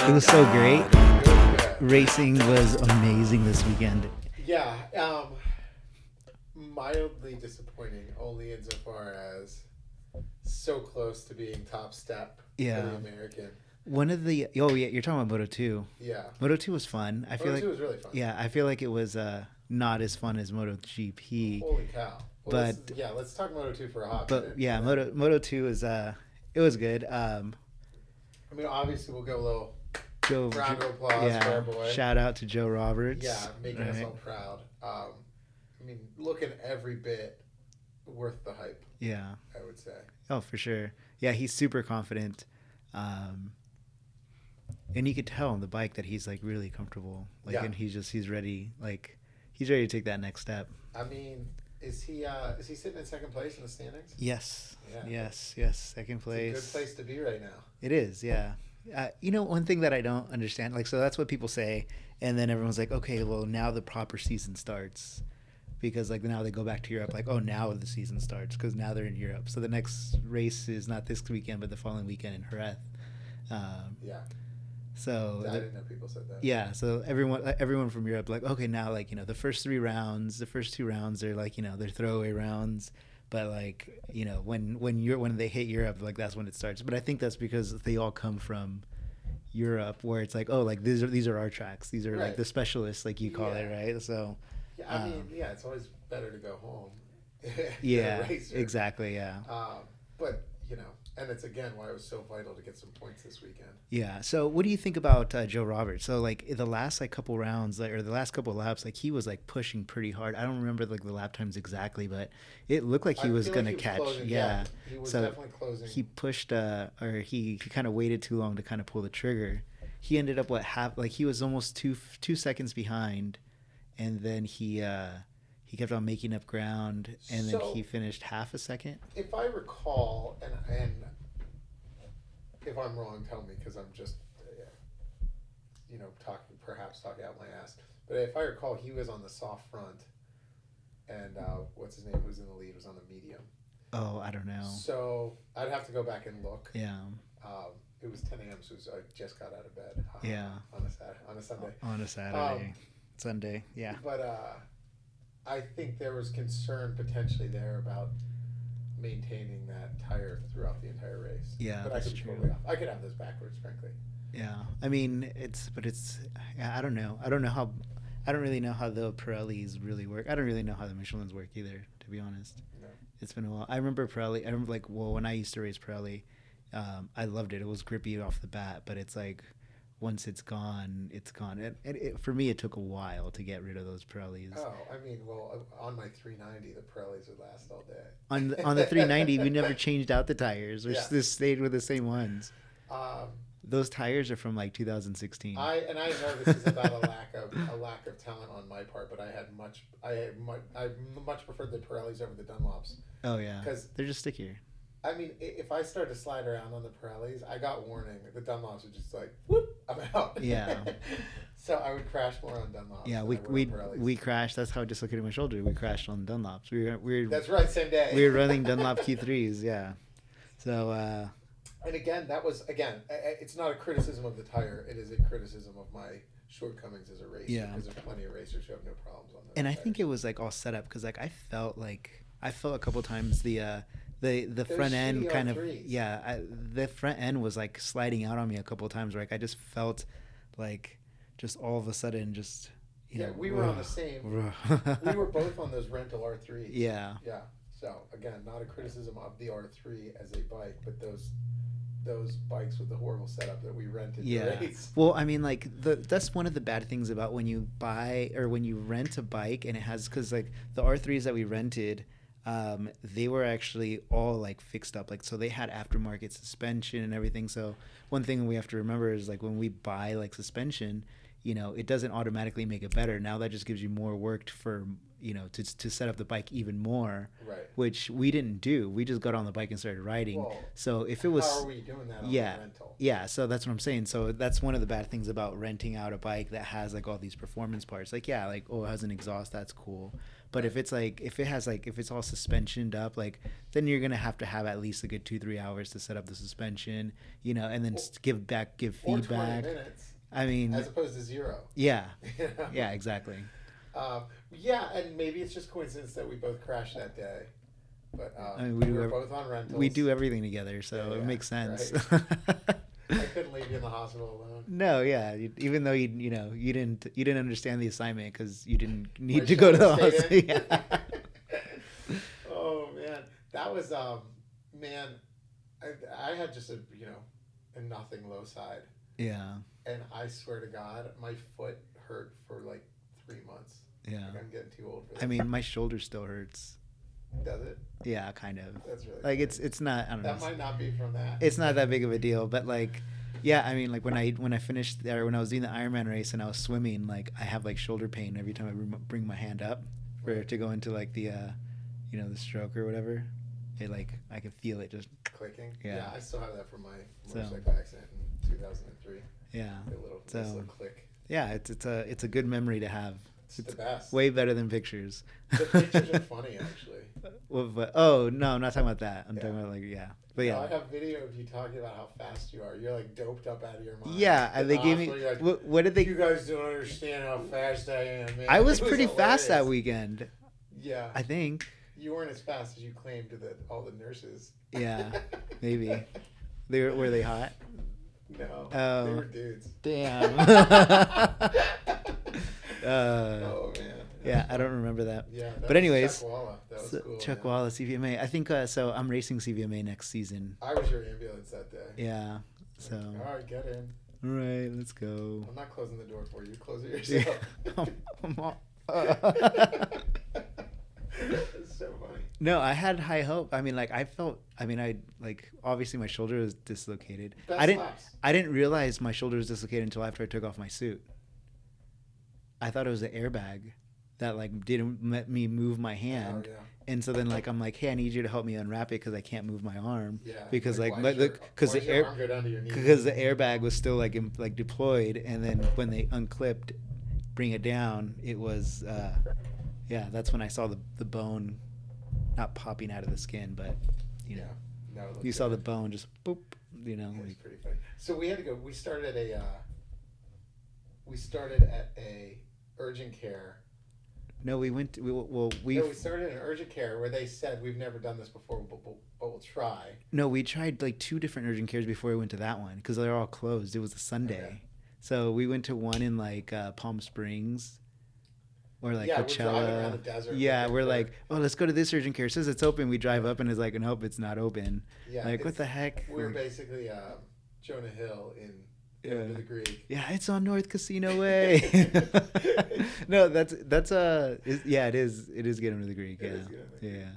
It was so great. Yeah. Racing was amazing this weekend. Yeah, mildly disappointing, only insofar as so close to being top step for Yeah. the American. One of the you're talking about Moto 2. Yeah, Moto 2 was fun. I feel Moto like 2 was really fun. yeah, I feel like it was not as fun as MotoGP. Holy cow! But- let's talk Moto 2 for a hot But minute. yeah, Moto 2 is it was good. I mean, obviously, we'll go a little Joe, round of applause for our boy. shout out to Joe Roberts. Yeah, making us right? all proud. I mean, looking every bit worth the hype, Yeah. I would say. Oh, for sure. Yeah, he's super confident. And you could tell on the bike that he's like really comfortable. Like, Yeah. and he's ready. Like, he's ready to take that next step. I mean, is he sitting in second place in the standings? Yes. Yeah. Yes. Second place. It's a good place to be right now. It is, yeah. One thing that I don't understand, like, so that's what people say, and then everyone's like, okay, well, now the proper season starts, because like now they go back to Europe, like, oh, now the season starts because now they're in Europe. So the next race is not this weekend, but the following weekend in Jerez. Yeah. So I didn't know people said that. yeah, so everyone from Europe, like, okay, now like the first 3 rounds, the first 2 rounds are like they're throwaway rounds. But like when they hit Europe, like that's when it starts. But I think that's because they all come from Europe, where it's like, oh, like these are our tracks. These are Right. like the specialists, like you call Yeah. it, right? So Yeah, I mean, it's always better to go home. yeah, than a racer. exactly, yeah, But and it's again why it was so vital to get some points this weekend. yeah. So what do you think about Joe Roberts? So like the last couple rounds, or the last couple laps, like he was like pushing pretty hard. I don't remember like the lap times exactly, but it looked like he was gonna catch. Closing, Yeah. He was So definitely closing. He pushed or he kind of waited too long to kind of pull the trigger. He ended up he was almost two seconds behind, and then he kept on making up ground, and then So- he finished half a second. If I recall, and if I'm wrong, tell me, because I'm just talking out my ass. But if I recall, he was on the soft front, and what's his name, who's in the lead, was on the medium. Oh, I don't know. So I'd have to go back and look. Yeah. It was 10 a.m., so I just got out of bed. Yeah. On a Sunday. On a Saturday, Sunday. Yeah. But I think there was concern potentially there about maintaining that tire throughout the entire race. Yeah, but that's I could be true. totally off. I could have this backwards, frankly. Yeah. I mean, I don't know. I don't really know how the Pirellis really work. I don't really know how the Michelins work either, to be honest. No. It's been a while. I remember Pirelli. I remember when I used to race Pirelli, I loved it. It was grippy off the bat, but it's like once it's gone, it's gone. And for me, it took a while to get rid of those Pirellis. Oh, I mean, well, on my 390, the Pirellis would last all day. On the 390, we never changed out the tires. We Yeah. just stayed with the same ones. Um, Those tires are from like 2016. I know this is about a lack of talent on my part, but I much preferred the Pirellis over the Dunlops. Oh yeah, 'Cause- they're just stickier. I mean, if I started to slide around on the Pirellis, I got warning. The Dunlops were just like, whoop, I'm out. Yeah. So I would crash more on Dunlops. Yeah, than we I would on we Pirellis. we crashed. That's how I dislocated my shoulder. We crashed on Dunlops. That's right, same day. We were running Dunlop Q3s. Yeah. So And again, it's not a criticism of the tire. It is a criticism of my shortcomings as a racer. Yeah. Because there's plenty of racers who have no problems on those. and I tires. think it was like all set up because like I felt a couple times the front end shitty kind of R3s. the front end was like sliding out on me a couple times. Like I just felt like just all of a sudden just we were on the same. We were both on those rental R3s. Yeah. Yeah. So again, not a criticism of the R3 as a bike, but those bikes with the horrible setup that we rented to race. Well, I mean, like that's one of the bad things about when you buy or when you rent a bike and it has, because like the R3s that we rented, they were actually all like fixed up, like so they had aftermarket suspension and everything. So one thing we have to remember is like when we buy like suspension, it doesn't automatically make it better. Now that just gives you more work for, to set up the bike even more, right? Which we didn't do. We just got on the bike and started riding. Well, so if it was, how are we doing that on the rental? Yeah, so that's what I'm saying. So that's one of the bad things about renting out a bike that has like all these performance parts. Like, yeah, like, oh, it has an exhaust, that's cool. But if it's like, if it's all suspensioned up, like, then you're going to have at least a good 2-3 hours to set up the suspension, and then give feedback. 20 minutes. I mean, as opposed to 0. Yeah. Yeah, exactly. Yeah, and maybe it's just coincidence that we both crashed that day. But we were both on rentals. We do everything together, so it makes sense. Right. I couldn't leave you in the hospital alone. No, yeah. Even though you didn't understand the assignment because you didn't need to go to the hospital. Yeah. Oh man, that was man. I had just a nothing low side. Yeah. And I swear to God, my foot hurt for like 3 months. Yeah. Like I'm getting too old for that. I mean, my shoulder still hurts. Does it? Yeah, kind of. That's really like funny. it's not. I don't know. That might not be from that. It's not that big of a deal, but like, yeah. I mean, like when I finished there, when I was doing the Ironman race and I was swimming, like I have like shoulder pain every time I bring my hand up to go into like the, the stroke or whatever. It like I could feel it just clicking. Yeah. I still have that from my motorcycle accident in 2003. Yeah. A little click. Yeah, it's a good memory to have. It's the best. Way better than pictures. The pictures are funny, actually. Oh no, I'm not talking about that. I'm talking about but yeah. I have video of you talking about how fast you are. You're like doped up out of your mind. Yeah, and they gave me. Like, what did they? You guys don't understand how fast I am, man. I was pretty fast that weekend. Yeah. I think. You weren't as fast as you claimed to all the nurses. Yeah, maybe. Were they hot? No. Oh. They were dudes. Damn. Oh man. Yeah, I don't remember that. Yeah. But anyways, Chuck Walla. That was cool. Chuck Walla, CVMA. I think so. I'm racing CVMA next season. I was your ambulance that day. Yeah. So. All right, get in. All right, let's go. I'm not closing the door for you. Close it yourself. It's so funny. No, I had high hope. I mean, I obviously my shoulder was dislocated. I didn't realize my shoulder was dislocated until after I took off my suit. I thought it was the airbag that didn't let me move my hand. Oh, yeah. And so then I'm like, hey, I need you to help me unwrap it because I can't move my arm. Yeah. Because because the airbag was still deployed, and then when they unclipped, bring it down, it was that's when I saw the bone not popping out of the skin, but you saw the bone just boop. It's pretty funny. So we had to go. We started at a urgent care. No, we went. We started in urgent care where they said we've never done this before, but we'll try. No, we tried 2 different urgent cares before we went to that one because they're all closed. It was a Sunday, okay. So we went to one in Palm Springs, or Coachella. We're driving around the desert. Yeah, we're like, oh, let's go to this urgent care. It says it's open. We drive up and it's nope, it's not open. Yeah, what the heck? We're basically Jonah Hill in. To the Greek. Yeah, it's on North Casino Way. No, it is getting to the Greek. Yeah.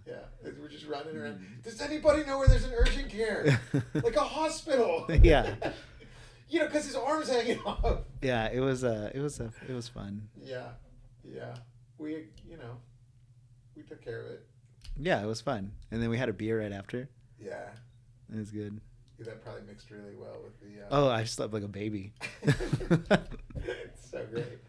We're just running around. Does anybody know where there's an urgent care? Like a hospital. Yeah. Because his arm's hanging off. Yeah, it was fun. Yeah. We took care of it. Yeah, it was fun, and then we had a beer right after. Yeah. It was good. That probably mixed really well with the... Oh, I slept like a baby. It's so great.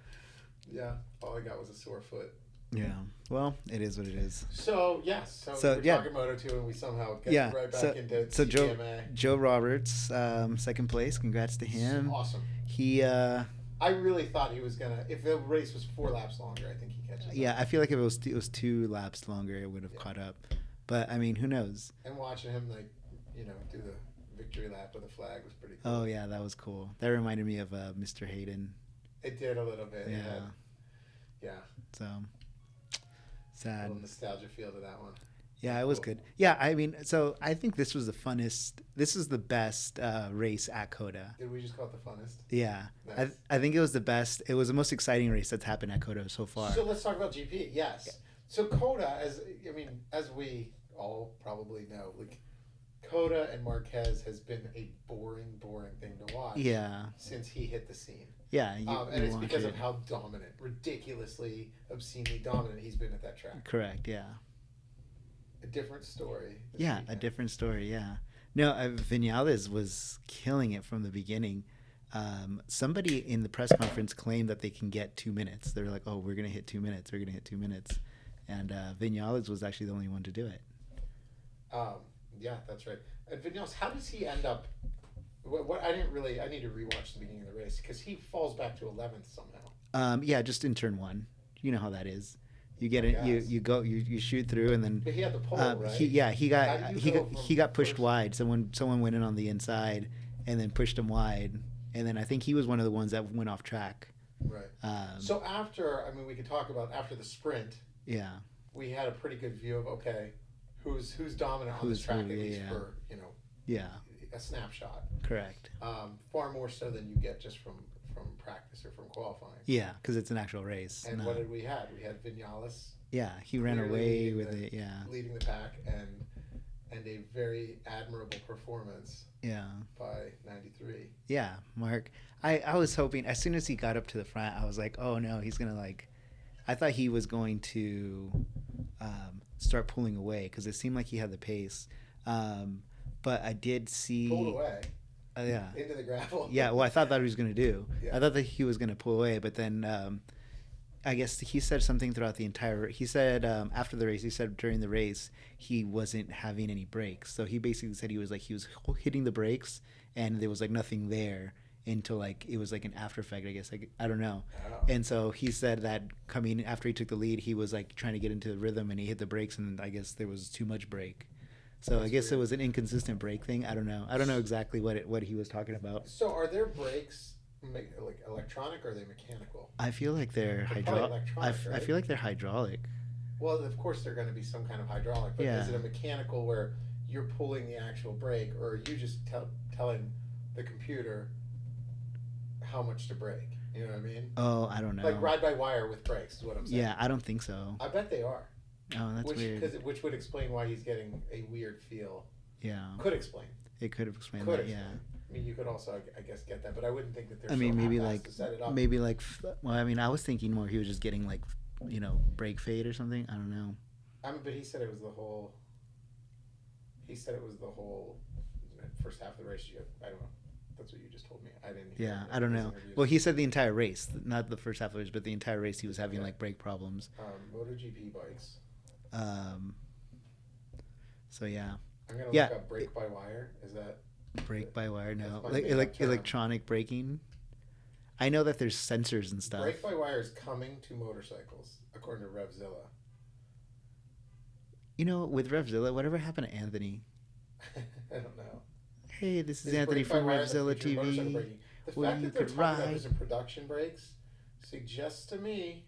Yeah, all I got was a sore foot. Yeah, well, it is what it is. So, yes. So we're talking Moto2, and we somehow get right back into CDMA. Joe Roberts, second place. Congrats to him. Awesome. He... I really thought he was going to... If the race was 4 laps longer, I think he catches up. Yeah, I feel like if it was 2 laps longer, it would have caught up. But, I mean, who knows? And watching him, do the... victory lap with a flag was pretty cool. Oh yeah, that was cool. That reminded me of Mr. Hayden. It did a little bit. Yeah. So sad. A little nostalgia feel to that one. Yeah, it was good. Yeah, I mean, so I think this was the funnest. This is the best race at COTA. Did we just call it the funnest? Yeah, nice. I think it was the best. It was the most exciting race that's happened at COTA so far. So let's talk about GP. Yes. Yeah. So COTA, as we all probably know, COTA and Marquez has been a boring thing to watch. Yeah. Since he hit the scene. Yeah, and it's because of how dominant, ridiculously, obscenely dominant he's been at that track. Correct. Yeah. A different story. Yeah, weekend. A different story. Yeah. No, Vinales was killing it from the beginning. Somebody in the press conference claimed that they can get 2 minutes. They were like, "Oh, we're gonna hit 2 minutes. We're gonna hit 2 minutes," and Vinales was actually the only one to do it. Yeah, that's right. And Vinales, how does he end up? What I need to rewatch the beginning of the race because he falls back to 11th somehow. Yeah, just in turn one. You know how that is. You get it. You shoot through, and then. But he had the pole, right? He got pushed wide. Someone went in on the inside, and then pushed him wide, and then I think he was one of the ones that went off track. Right. So we could talk about after the sprint. Yeah. We had a pretty good view of who's dominant on this track at least for Yeah. A snapshot. Correct. Far more so than you get just from practice or from qualifying. Yeah, because it's an actual race. And what did we have? We had Vinales. Yeah, he ran away with it. Yeah, leading the pack and a very admirable performance. Yeah. By 93. Yeah, Mark. I was hoping as soon as he got up to the front, I was like, oh no, he's gonna I thought he was going to start pulling away because it seemed like he had the pace. But I did see pulled away. Yeah. Into the gravel. Yeah. Well, I thought that he was going to do. Yeah. I thought that he was going to pull away, but then I guess he said something throughout the entire. He said after the race. He said during the race he wasn't having any brakes. So he basically said he was hitting the brakes and there was nothing there until it was an after effect. I guess I don't know. Oh. And so he said that coming after he took the lead, he was trying to get into the rhythm and he hit the brakes and I guess there was too much brake. So I guess weird. It was an inconsistent brake thing. I don't know. I don't know exactly what he was talking about. So are there brakes electronic or are they mechanical? I feel like they're hydraulic. I feel like they're hydraulic. Well, of course they're going to be some kind of hydraulic, but is it a mechanical where you're pulling the actual brake or are you just telling the computer how much to brake? You know what I mean? Oh, I don't know. Like ride-by-wire with brakes is what I'm saying. Yeah, I don't think so. I bet they are. Oh, that's weird. Which would explain why he's getting a weird feel. Yeah. Could explain. It could have explained that, yeah. I mean, you could also, I guess, get that, but I wouldn't think that there's to set it up. Well, I mean, I was thinking more he was just getting, brake fade or something. I don't know. But he said it was the whole first half of the race. I don't know. That's what you just told me. I didn't hear. Yeah, I don't know. Well, he said the entire race, not the first half of the race, but the entire race he was having, brake problems. MotoGP bikes. So yeah. I'm gonna look up brake by wire. Is that brake by wire? No, electronic braking. I know that there's sensors and stuff. Brake by wire is coming to motorcycles, according to RevZilla. With RevZilla, whatever happened to Anthony? I don't know. Hey, this is Anthony from RevZilla TV. The fact that they're talking about this in production brakes suggests to me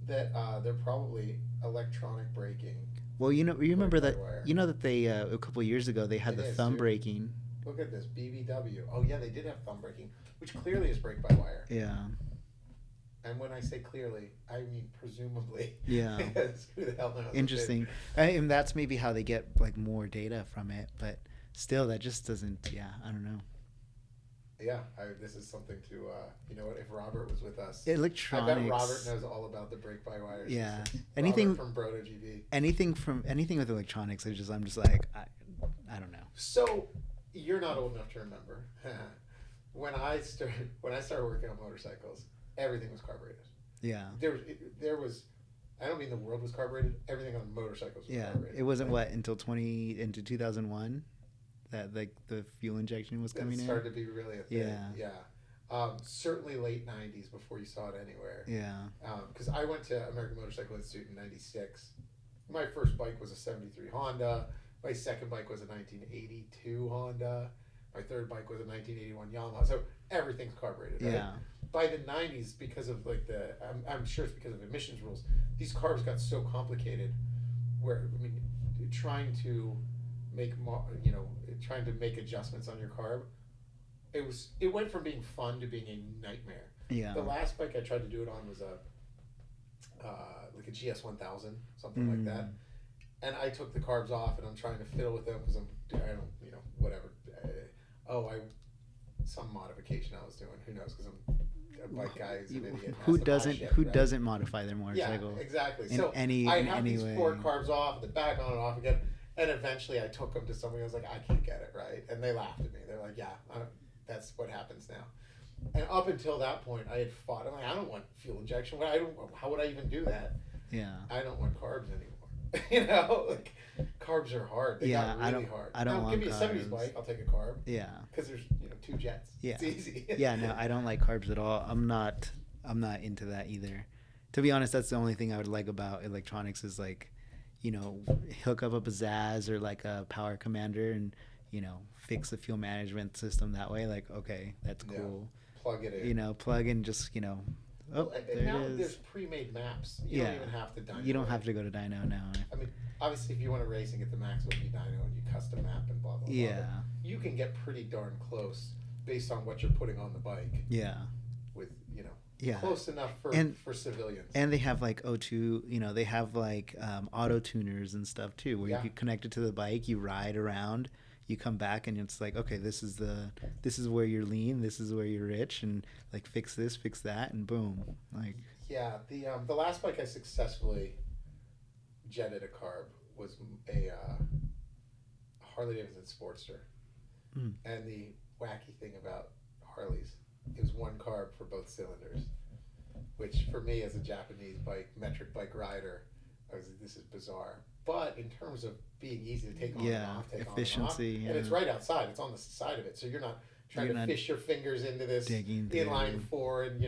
that they're probably electronic braking. Well, you remember that that they a couple of years ago they had the thumb braking. Look at this BBW. Oh yeah, they did have thumb braking, which clearly is brake by wire. Yeah. And when I say clearly, I mean presumably. Yeah. Who the hell knows? Interesting. And that's maybe how they get more data from it, but still, that just doesn't. Yeah, I don't know. Yeah, this is something to, what, if Robert was with us. Electronics. I bet Robert knows all about the brake-by-wire Yeah. system. Anything Robert from MotoGP. Anything with electronics, I'm just like, I don't know. So, you're not old enough to remember. When I started working on motorcycles, everything was carbureted. Yeah. There was, I don't mean the world was carbureted, everything on motorcycles was carbureted. It wasn't, until 2001? That the fuel injection was coming in. It started to be really a thing. Yeah. Certainly late 90s before you saw it anywhere. Yeah. Because I went to American Motorcycle Institute in 96. My first bike was a 73 Honda. My second bike was a 1982 Honda. My third bike was a 1981 Yamaha. So everything's carbureted, right? Yeah. By the 90s, because of I'm sure it's because of emissions rules, these carbs got so complicated where, trying to make adjustments on your carb, it went from being fun to being a nightmare. Yeah. The last bike I tried to do it on was a GS 1000, something like that, and I took the carbs off, and I'm trying to fiddle with them because I don't, whatever. Some modification I was doing. Who knows? Because a bike guy is an idiot. Who doesn't modify their motorcycle? Yeah, exactly. In so any, I in have any these way. 4 carbs off, the back on and off again, and eventually I took them to somebody. I was like, I can't get it right, and they laughed at me. They're like, yeah, that's what happens now. And up until that point, I had fought. I'm like, I don't want fuel injection. How would I even do that? Yeah. I don't want carbs anymore. Like carbs are hard. They got really hard. I don't want give me carbs. a 70s bike, I'll take a carb. Yeah. Because there's 2 jets. Yeah. It's easy. Yeah, no, I don't like carbs at all. I'm not into that either. To be honest, that's the only thing I would like about electronics is like, hook up a Pizzazz or like a Power Commander and, fix the fuel management system that way. Like, okay, that's cool. Yeah. Plug it in. Plug in just, oh, there now it is. there's pre-made maps. You don't even have to dyno. You don't have to go to dyno now. I mean, obviously, if you want to race and get the max, it'll be dyno and you custom map and blah, blah, blah. Yeah. But you can get pretty darn close based on what you're putting on the bike. Yeah. With, yeah. close enough for civilians. And they have like O2, they have like auto tuners and stuff too, where you can connect it to the bike, you ride around, you come back, and it's like, okay, this is where you're lean, this is where you're rich, and like fix this, fix that, and boom, like. Yeah, the last bike I successfully jetted a carb was a Harley Davidson Sportster, and the wacky thing about Harleys, it was 1 carb for both cylinders, which for me as a Japanese metric bike rider, I was like, this is bizarre. But in terms of being easy to take on and off, efficiency, and it's right outside, it's on the side of it, so you're not trying to fish your fingers into this inline 4 and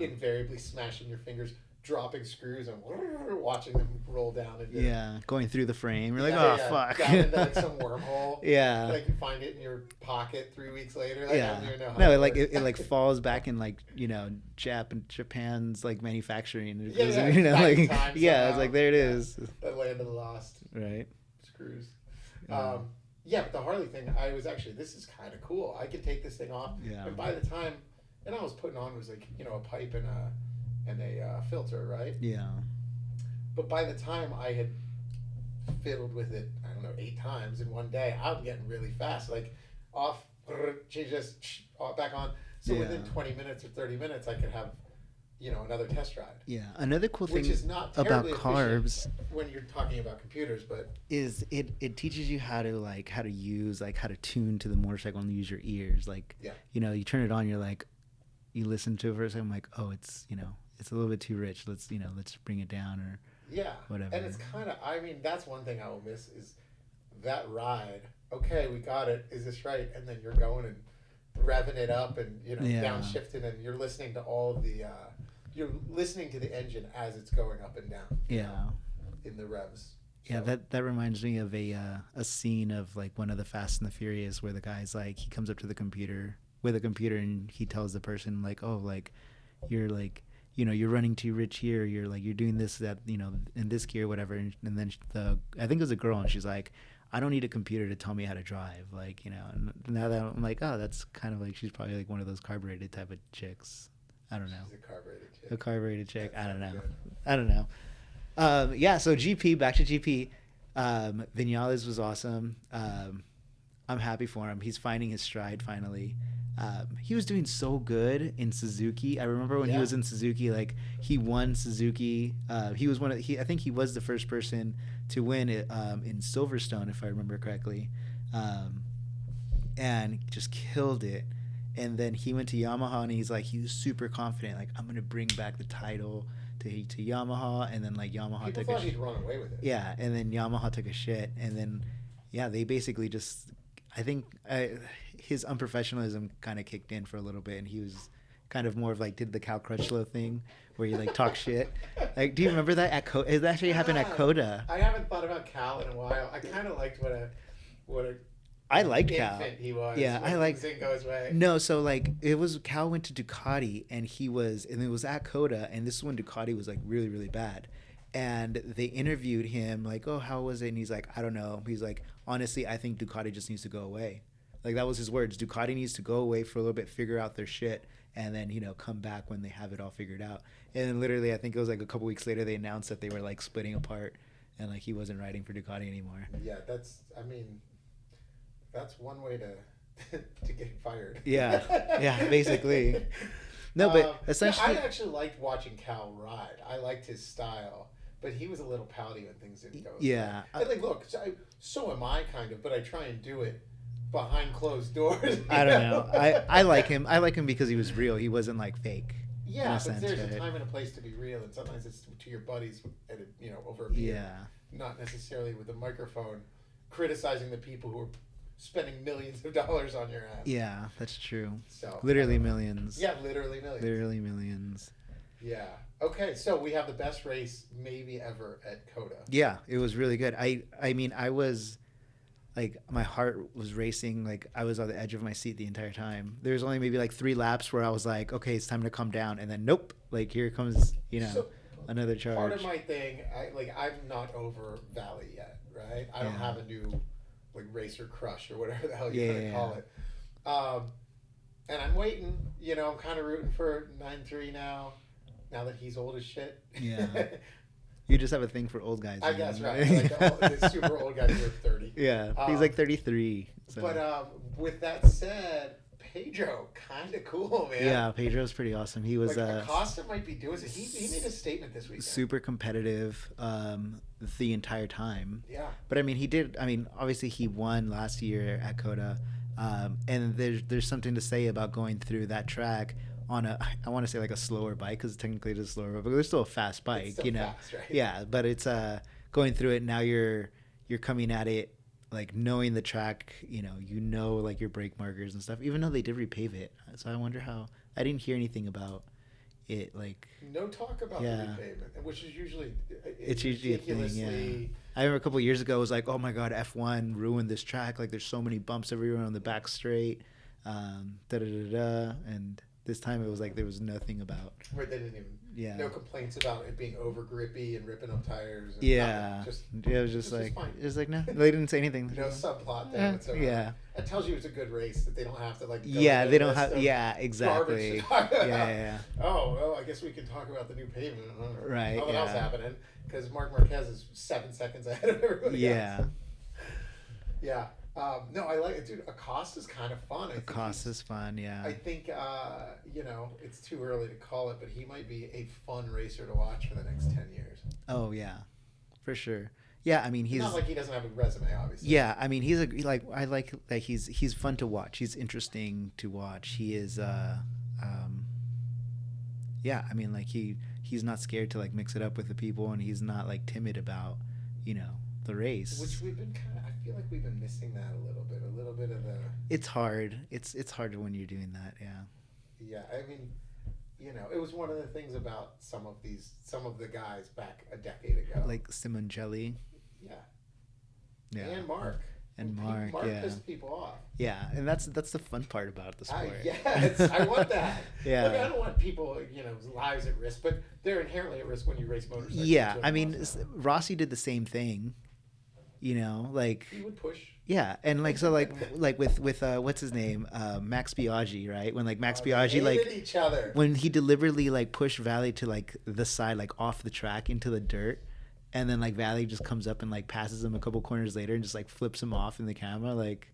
invariably smashing your fingers, dropping screws and watching them roll down into going through the frame. You're like, fuck, down into like some wormhole. Like you find it in your pocket 3 weeks later. Like, I don't even know how it like falls back in like Japan's like manufacturing. It's like there it is. The land of the lost. Right. Screws. But the Harley thing, this is kind of cool. I could take this thing off, and by the time, and I was putting on was like a pipe and a filter, right? Yeah. But by the time I had fiddled with it, I don't know, 8 times in one day, I'm getting really fast. Like off, change this, back on. So within 20 minutes or 30 minutes, I could have, another test ride. Yeah. Another cool thing is not about carbs when you're talking about computers, but is it teaches you how to use, like how to tune to the motorcycle and use your ears. Like, you turn it on, you're like, you listen to it for a second, I'm like, oh, it's, it's a little bit too rich. Let's bring it down or whatever. And it's kind of, that's one thing I will miss is that ride. Okay, we got it. Is this right? And then you're going and revving it up and, downshifting, and you're listening to all of the, you're listening to the engine as it's going up and down. In the revs. Yeah, that reminds me of a scene of like one of the Fast and the Furious where the guy's like, he comes up to the computer and he tells the person like, oh, like you're like, you're running too rich here, you're doing this, that, in this gear, whatever. And then I think it was a girl, and she's like, I don't need a computer to tell me how to drive. Like, and now that I'm like, oh, that's kind of like, she's probably like one of those carbureted type of chicks. I don't know. She's a carbureted chick. A carbureted chick. That's I don't know. good. I don't know. So GP, back to GP. Vinales was awesome. I'm happy for him. He's finding his stride finally. He was doing so good in Suzuki. I remember when he was in Suzuki, like he won Suzuki. He was I think he was the first person to win it in Silverstone, if I remember correctly, and just killed it. And then he went to Yamaha, and he was super confident, like, I'm gonna bring back the title to Yamaha. And then like Yamaha People took thought he'd run away with it. Yeah, and then Yamaha took a shit, and then they basically just, I think his unprofessionalism kind of kicked in for a little bit, and he was kind of more of like did the Cal Crutchlow thing where you like talk shit. Like, do you remember that at COTA? It actually happened at COTA. I haven't thought about Cal in a while. I kind of liked what a I liked Cal. He was. Yeah, I liked. Didn't go his way. No, so like it was Cal went to Ducati, and it was at COTA, and this is when Ducati was like really, really bad. And they interviewed him like, oh, how was it? And he's like, I don't know. He's like, honestly, I think Ducati just needs to go away. Like, that was his words. Ducati needs to go away for a little bit, figure out their shit, and then, come back when they have it all figured out. And then literally, I think it was like a couple weeks later, they announced that they were like splitting apart. and like he wasn't riding for Ducati anymore. Yeah, that's one way to to get fired. Yeah, yeah, basically. No, but essentially, I actually liked watching Cal ride. I liked his style, but he was a little pouty when things didn't go. Yeah, and like, look, so am I kind of, but I try and do it behind closed doors. I don't know. I like him. I like him because he was real. He wasn't like fake. Yeah, but there's a time and a place to be real, and sometimes it's to your buddies at over a beer. Yeah. Not necessarily with a microphone, criticizing the people who are spending millions of dollars on your ass. Yeah, that's true. So literally millions. Yeah, literally millions. Literally millions. Yeah. Okay, so we have the best race maybe ever at COTA. Yeah, it was really good. I mean, I was like, my heart was racing. Like, I was on the edge of my seat the entire time. There was only maybe like 3 laps where I was like, okay, it's time to calm down. And then, nope, like here comes, another charge. Part of my thing, I'm not over Valley yet, right? I don't have a new like racer crush or whatever the hell you want to call it. And I'm waiting. I'm kind of rooting for 9-3 now that he's old as shit. Yeah. You just have a thing for old guys. I guess, right. Like the super old guys who are 30. Yeah, he's like 33. So. But with that said, Pedro, kind of cool, man. Yeah, Pedro's pretty awesome. He was Acosta might be doing it. He made a statement this weekend. Super competitive the entire time. Yeah. But I mean, obviously he won last year at COTA, and there's something to say about going through that track on I want to say like a slower bike, because technically it is slower, but it's still a fast bike, it's still fast, right? Yeah, but it's going through it now. You're coming at it like knowing the track, like your brake markers and stuff, even though they did repave it. So I wonder how. I didn't hear anything about it. Like, no talk about the repavement, which is usually it's usually a thing. Yeah. I remember a couple of years ago, it was like, oh my god, F1 ruined this track. Like, there's so many bumps everywhere on the back straight. And this time it was like there was nothing about. Where they didn't even. No complaints about it being over grippy and ripping up tires. And it was just like it was like no, they didn't say anything. No subplot there whatsoever. Yeah. It tells you it's a good race that they don't have to like. They don't have. Yeah, exactly. Yeah. Oh well, I guess we can talk about the new pavement. Right. Nothing else happening because Marc Marquez is 7 seconds ahead of everybody else. Yeah. No, I like it, dude. Acosta's kind of fun. Acosta's fun, yeah. I think, it's too early to call it, but he might be a fun racer to watch for the next 10 years. Oh, yeah. For sure. Yeah, I mean, he's... Not like he doesn't have a resume, obviously. Yeah, I mean, I like that he's fun to watch. He's interesting to watch. He is, yeah, I mean, like, he's not scared to, like, mix it up with the people, and he's not, like, timid about, the race. Which we've been I feel like we've been missing that a little bit of the. It's hard. It's hard when you're doing that. Yeah. Yeah, I mean, it was one of the things about some of the guys back a decade ago, like Simoncelli. Yeah. Yeah. And Mark. Mark pissed people off. Yeah, and that's the fun part about the sport. Yes, I want that. Yeah. Like, I don't want people, lives at risk, but they're inherently at risk when you race motorcycles. Yeah, I mean, Rossi did the same thing. Like he would push. Yeah, and like so, like with what's his name, Max Biaggi, right? When like Max Biaggi like each other. When he deliberately like pushed Valley to like the side, like off the track into the dirt, and then like Valley just comes up and like passes him a couple corners later and just like flips him off in the camera, like.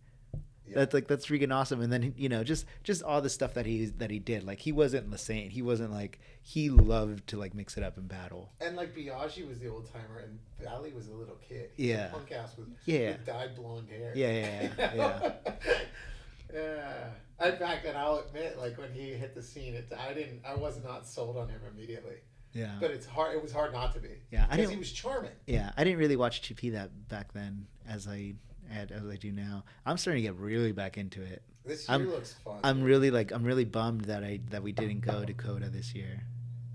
Yeah. That's freaking awesome. And then just all the stuff that he did. Like, he wasn't the same. He wasn't like, he loved to like mix it up in battle. And like Biaggi was the old timer and Valley was a little kid. Yeah. Punk ass with dyed blonde hair. Yeah. Yeah. In fact, and I'll admit, like when he hit the scene, I was not sold on him immediately. Yeah. But it was hard not to be. Yeah. Because he was charming. Yeah. I didn't really watch GP that back then as I do now. I'm starting to get really back into it. This year looks fun. I'm really bummed that we didn't go to COTA this year.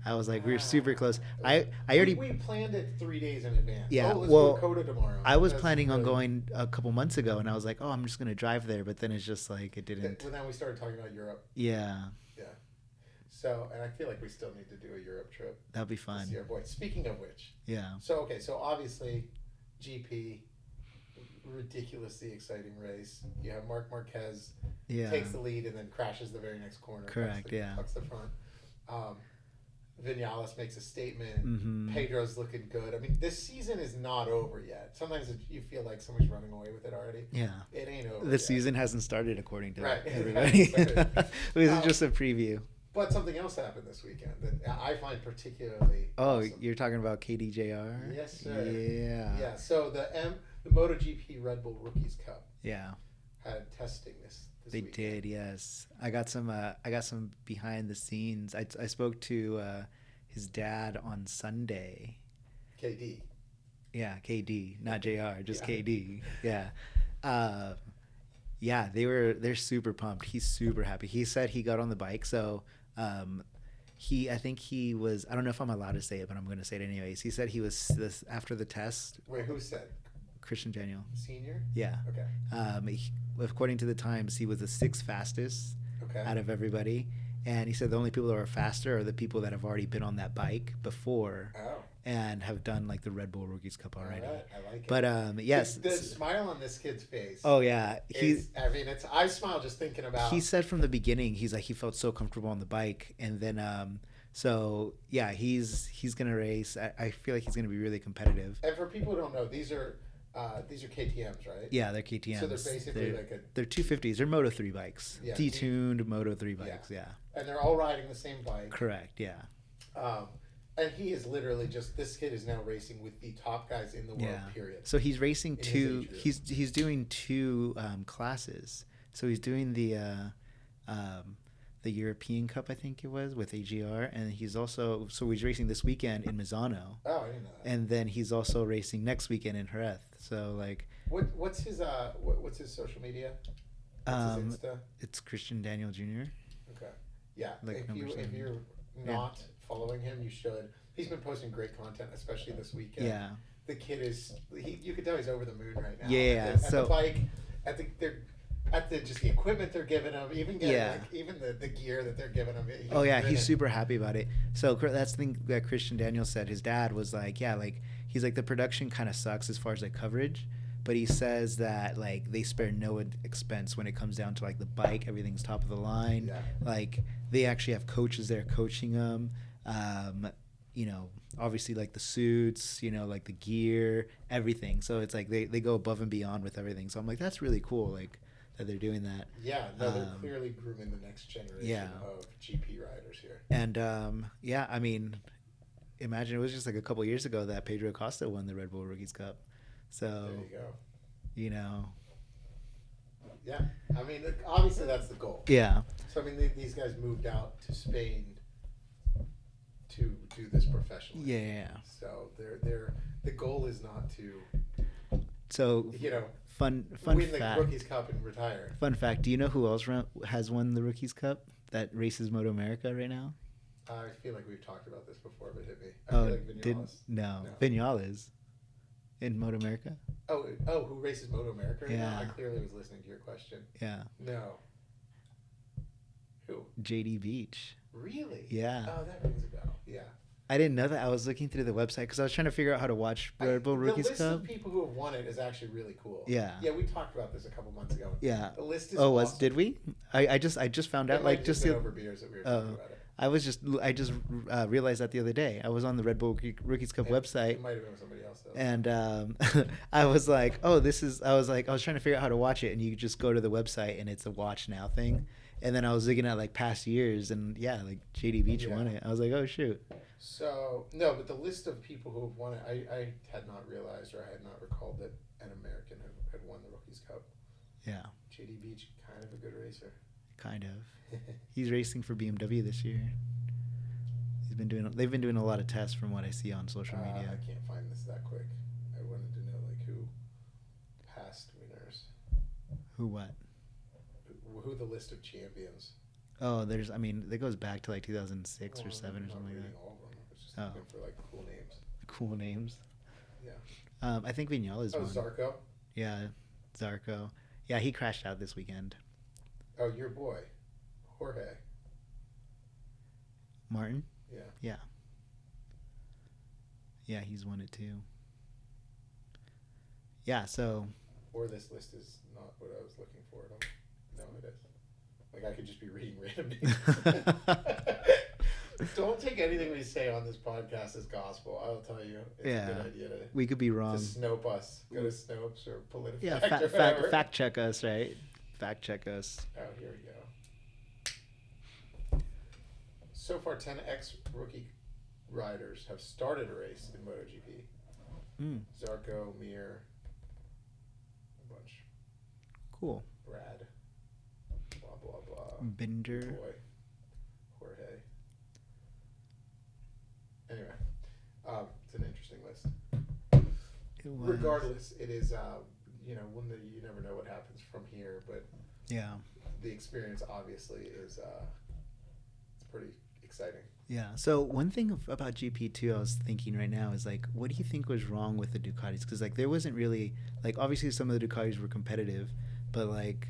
I was like, we were super close. I already we planned it 3 days in advance. Yeah, let's go to COTA tomorrow. I was planning on going a couple months ago, and I was like, oh, I'm just gonna drive there. But then it's just like it didn't. Well, then we started talking about Europe. Yeah. Yeah. So, and I feel like we still need to do a Europe trip. That'd be fun. This year, boy. Speaking of which. Yeah. So obviously, GP. Ridiculously exciting race. You have Marc Marquez takes the lead and then crashes the very next corner. Correct. Cuts the front. Vinales makes a statement. Pedro's looking good. I mean, this season is not over yet. Sometimes you feel like someone's running away with it already. Yeah. It ain't over The yet. season hasn't started, according to Right. everybody. This is just a preview. But something else happened this weekend that I find particularly awesome. You're talking about KDJR? Yes, sir. Yeah. Yeah, so the MotoGP Red Bull Rookies Cup had testing this They weekend. did, yes. I got some behind the scenes. I spoke to his dad on Sunday. KD. Yeah, KD, not JR, just Yeah. KD. Yeah. Yeah, they're super pumped. He's super happy. He said he got on the bike, so I think he was, I don't know if I'm allowed to say it, but I'm going to say it anyways. He said he was after the test. Wait, who said? Christian Daniel. Senior? Yeah. Okay. According to the Times, he was the sixth fastest out of everybody. And he said the only people that are faster are the people that have already been on that bike before and have done like the Red Bull Rookies Cup already. All right. I like it. But yes. The smile on this kid's face. Oh, yeah. I smile just thinking about. He said from the beginning, he's like, he felt so comfortable on the bike. And then, so yeah, he's going to race. I feel like he's going to be really competitive. And for people who don't know, these are KTMs, right? Yeah, they're KTMs. So they're basically they're 250s. They're Moto3 bikes. Yeah, detuned Moto3 bikes, yeah. And they're all riding the same bike. Correct, yeah. And he is literally this kid is now racing with the top guys in the world, period. So he's racing he's doing two classes. So he's doing the European Cup, I think it was, with AGR, and he's racing this weekend in Misano. Oh, I didn't know that. And then he's also racing next weekend in Jerez. So like, what's his social media? What's his Insta? It's Christian Daniel Jr. Okay, yeah. Like if you're not following him, you should. He's been posting great content, especially this weekend. Yeah, the kid you could tell he's over the moon right now. Yeah, at the bike, at the just the equipment they're giving him, even the gear that they're giving him. He's super happy about it. So that's the thing that Christian Daniel said. His dad was like, he's like, the production kind of sucks as far as like coverage, but he says that like they spare no expense when it comes down to like the bike. Everything's top of the line. Yeah. Like they actually have coaches there coaching them. Obviously like the suits, like the gear, everything. So it's like they go above and beyond with everything. So I'm like, that's really cool. Like, that they're doing that. Yeah, no, they're clearly grooming the next generation of GP riders here. And I mean, imagine it was just like a couple years ago that Pedro Acosta won the Red Bull Rookies Cup. So there you go. Yeah, I mean, obviously that's the goal. Yeah. So I mean, these guys moved out to Spain to do this professionally. Yeah. So the goal is not to. So Fun win fact. the Rookies Cup and retire. Fun fact. Do you know who else has won the Rookies Cup that races Moto America right now? I feel like we've talked about this before, but hit me. I feel like Vinales. No. Vinales in Moto America. Oh, who races Moto America right now? I clearly was listening to your question. Yeah. No. Who? JD Beach. Really? Yeah. Oh, that rings a bell. Yeah. I didn't know that. I was looking through the website because I was trying to figure out how to watch Red Bull Rookies Cup. The list of people who have won it is actually really cool. Yeah. Yeah, we talked about this a couple months ago. Yeah. The list is awesome. Did we? I just found out like just over beers that we were talking about it. I just realized that the other day. I was on the Red Bull Rookies Cup website. It might have been somebody else though. And I was like, I was trying to figure out how to watch it, and you just go to the website and it's a watch now thing. And then I was looking at like past years, and like JD Beach won it. I was like, oh shoot. So no, but the list of people who have won it, I had not realized or I had not recalled that an American had won the Rookies Cup. Yeah. JD Beach, kind of a good racer. Kind of. He's racing for BMW this year. They've been doing a lot of tests from what I see on social media. I can't find this that quick. I wanted to know like who past winners. Who what? Who the list of champions. Oh, that goes back to like 2006 or 7 or something like that. All of them. I was just looking for like cool names. Cool names. Yeah. I think Vinales won. Zarco. Yeah, Zarco. Yeah, he crashed out this weekend. Oh, your boy, Jorge. Martin? Yeah. Yeah. Yeah, he's won it too. Yeah, so. Or this list is not what I was looking for. No, it is. Like I could just be reading random names. Don't Don't take anything we say on this podcast as gospel. I'll tell you, it's a good idea we could be wrong. to Snope us. Go to Snopes or PolitiFact. Yeah, fact check us, right? Fact check us. Oh, here we go. So far, 10 ex-rookie riders have started a race in MotoGP. Zarco, Mir, a bunch. Cool. Brad. Blah, blah, blah. Binder. Boy. Jorge. Anyway, it's an interesting list. Regardless, it is, one that you never know what happens from here, but yeah, the experience obviously is it's pretty exciting. Yeah. So one thing about GP2 I was thinking right now is like, what do you think was wrong with the Ducatis? Because like there wasn't really like obviously some of the Ducatis were competitive, but like,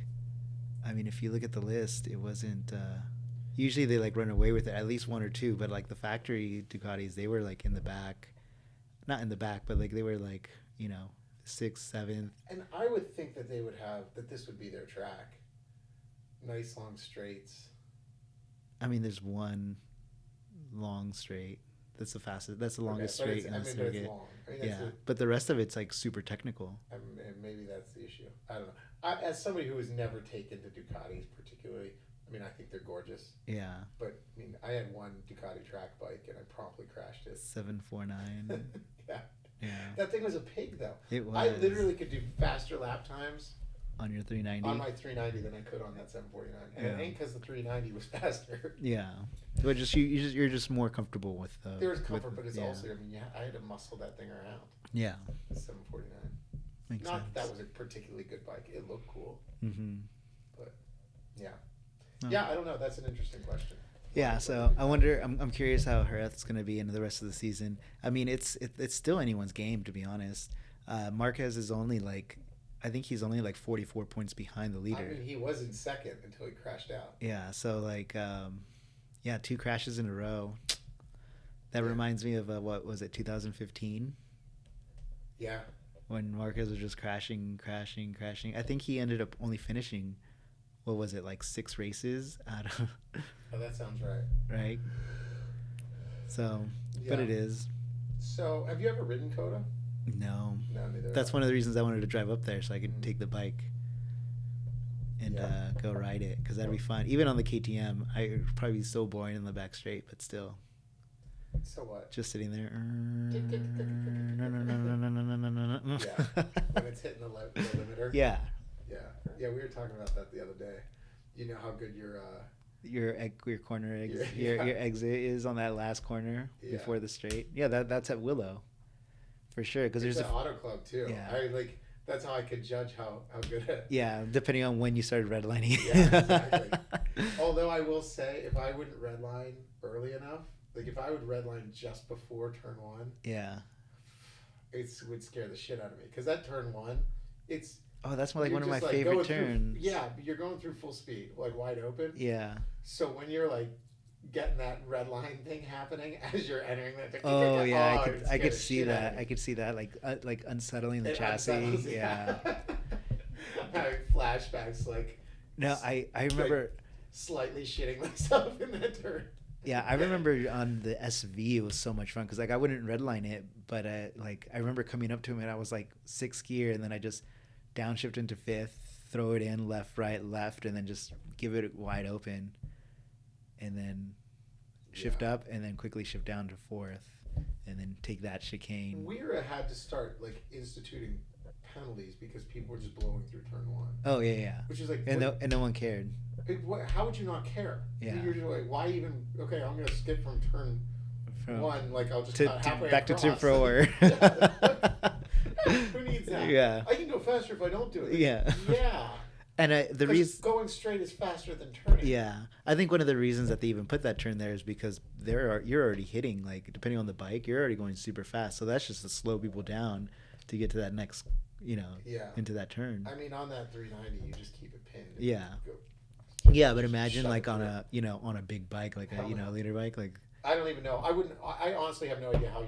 I mean, if you look at the list, it wasn't. Usually they like run away with it, at least one or two, but like the factory Ducatis, they were like in the back, not in the back, but like they were like, 6th, 7th. And I would think that they would have, that this would be their track. Nice long straights. I mean, there's one long straight. That's the fastest. That's the longest straight in the circuit. Long. But the rest of it's like super technical. And maybe that's the issue. I don't know. As somebody who has never taken to Ducatis particularly, I mean, I think they're gorgeous. Yeah. But I mean, I had one Ducati track bike and I promptly crashed it. 749. Yeah. Yeah. That thing was a pig, though. It was. I literally could do faster lap times on your 390. on my 390 than I could on that 749, and it ain't because the 390 was faster. Yeah, but you're just more comfortable with the. There's comfort, but it's also, I mean, I had to muscle that thing around. Yeah. 749. Makes Not sense. that was a particularly good bike. It looked cool. Mm-hmm. But yeah, yeah, I don't know. That's an interesting question. Yeah, so I wonder. I'm curious how Jerez's going to be into the rest of the season. I mean, it's still anyone's game, to be honest. Marquez is only like, I think he's only like 44 points behind the leader. I mean, he was in second until he crashed out. Yeah, so like, 2 crashes in a row. That reminds me of what was it, 2015? Yeah. When Marquez was just crashing. I think he ended up only finishing, what was it, like 6 races out of. Oh, that sounds right. Right. So, but it is. So, have you ever ridden COTA? No. No, neither. That's one of the reasons I wanted to drive up there so I could take the bike and go ride it, because that'd be fun. Even on the KTM, it would probably be so boring in the back straight, but still. So what? Just sitting there. Yeah, when it's hitting the limiter. Yeah. Yeah, we were talking about that the other day. You know how good your corner your exit is on that last corner before the straight. Yeah, that's at Willow, for sure. Because there's an auto club too. Yeah, that's how I could judge how good it. Yeah, depending on when you started redlining. Yeah, exactly. Although I will say, if I wouldn't redline early enough, like if I would redline just before turn 1, it would scare the shit out of me, because that turn 1, it's. Oh, that's like one of my favorite turns. You're going through full speed, like wide open. Yeah. So when you're like getting that red line thing happening as you're entering that. Oh yeah, I could see that. I could see that, like unsettling the chassis. Yeah. Having flashbacks, like. No, I remember. Like, slightly shitting myself in that turn. Yeah, I remember on the SV it was so much fun, because like I wouldn't redline it, but like I remember coming up to him and I was like 6th gear, and then I just downshift into 5th, throw it in left, right, left, and then just give it wide open, and then shift up, and then quickly shift down to 4th, and then take that chicane. Weira had to start like instituting penalties because people were just blowing through turn 1. Oh yeah. Which is like, and no one cared. How would you not care? Yeah. You're just like, why even? Okay, I'm gonna skip from turn 1. Like I'll just halfway back across. to turn 4. Who needs that? Yeah. I can go faster if I don't do it. Yeah. Yeah. And the reason going straight is faster than turning. Yeah, I think one of the reasons that they even put that turn there is because you're already hitting, like, depending on the bike, you're already going super fast. So that's just to slow people down to get to that next, into that turn. I mean, on that 390, you just keep it pinned. Yeah. Yeah, but imagine like on a on a big bike, like a leader bike, like. I don't even know. I honestly have no idea how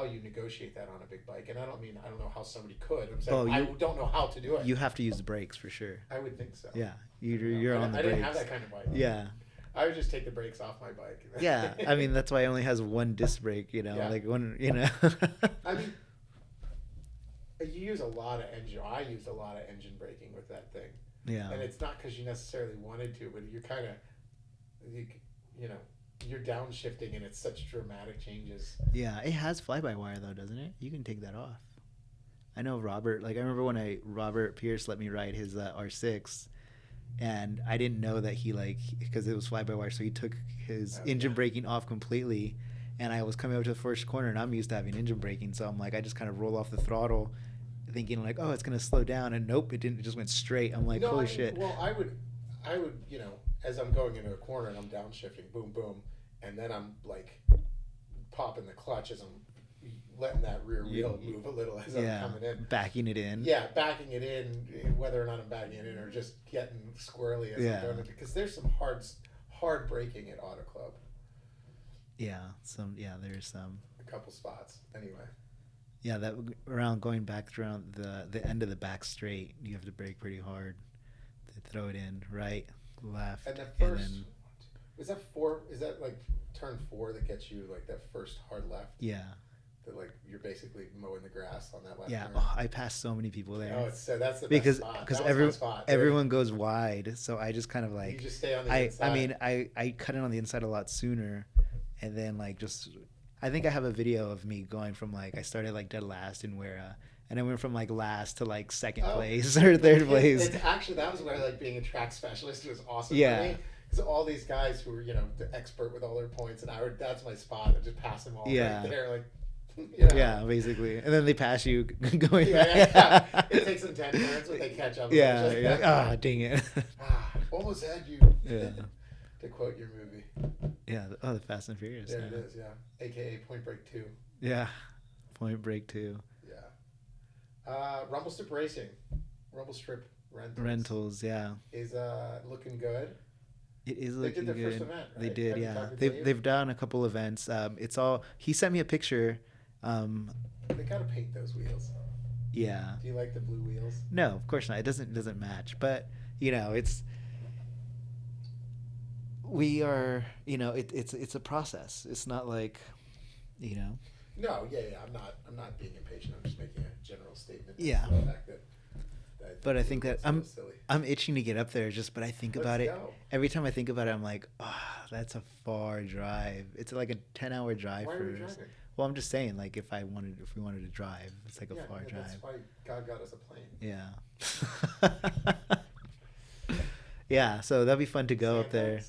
you negotiate that on a big bike, and I don't know how somebody could. I'm saying I don't know how to do it. You have to use the brakes for sure. I would think so. Yeah, you're on the brakes. I didn't have that kind of bike. Yeah. I would just take the brakes off my bike. Yeah, I mean that's why it only has one disc brake. Like one. I mean, you use a lot of engine. I used a lot of engine braking with that thing. Yeah. And it's not because you necessarily wanted to, but you're kind of, you're downshifting and it's such dramatic changes. Yeah, it has fly-by-wire though, doesn't it? You can take that off. I know Robert. Like I remember when Robert Pierce let me ride his R6, and I didn't know that because it was fly-by-wire, so he took his engine braking off completely. And I was coming up to the first corner, and I'm used to having engine braking, so I'm like, I just kind of roll off the throttle, thinking like, oh, it's gonna slow down, and nope, it didn't. It just went straight. I'm like, holy shit. Well, I would, as I'm going into a corner and I'm downshifting, boom, boom, and then I'm like popping the clutch as I'm letting that rear wheel move a little as I'm coming in. Backing it in. Yeah, backing it in, whether or not I'm backing it in or just getting squirrely as I'm going in, because there's some hard braking at Auto Club. Yeah, there's some. A couple spots, anyway. Yeah, that around going back around the end of the back straight, you have to brake pretty hard to throw it in, right, left, and the first, is that like turn 4 that gets you like that first hard left? Yeah. That like you're basically mowing the grass on that left. Yeah, turn. I passed so many people there. Oh, so that's the best spot. Because everyone goes wide, so I just kind of like. You just stay on the inside. I mean, I cut in on the inside a lot sooner, and then like just. I think I have a video of me going from like I started like dead last in Wera, and I went from like last to like second place or third place. It's actually, that was where like being a track specialist was awesome for me, because all these guys who were the expert with all their points, and that's my spot. I just pass them all right there, like. Yeah, basically, and then they pass you going. Yeah. It takes them 10 turns, but they catch up. Yeah. Dang it. Almost had you. Yeah. To quote your movie. Yeah. The Fast and Furious. There it is. Yeah. AKA Point Break 2. Yeah. Point Break 2. Yeah. Rumble Strip Racing. Rumble Strip Rentals. Yeah. Is looking good. It is looking good. They did their first event, right? They did, yeah. They've done a couple events. It's all. He sent me a picture. They gotta paint those wheels. Yeah. Do you like the blue wheels? No, of course not. It doesn't match. But it's. We are, it's a process. It's not like, No, yeah. I'm not being impatient. I'm just making a general statement. Yeah. The fact that but I think that I'm itching to get up there. But I think about it every time I think about it. I'm like, that's a far drive. It's like a 10-hour drive. Why are you driving? Well, I'm just saying, like, if we wanted to drive, it's like a far drive. That's why God got us a plane. Yeah. Yeah, so that'd be fun to go up there.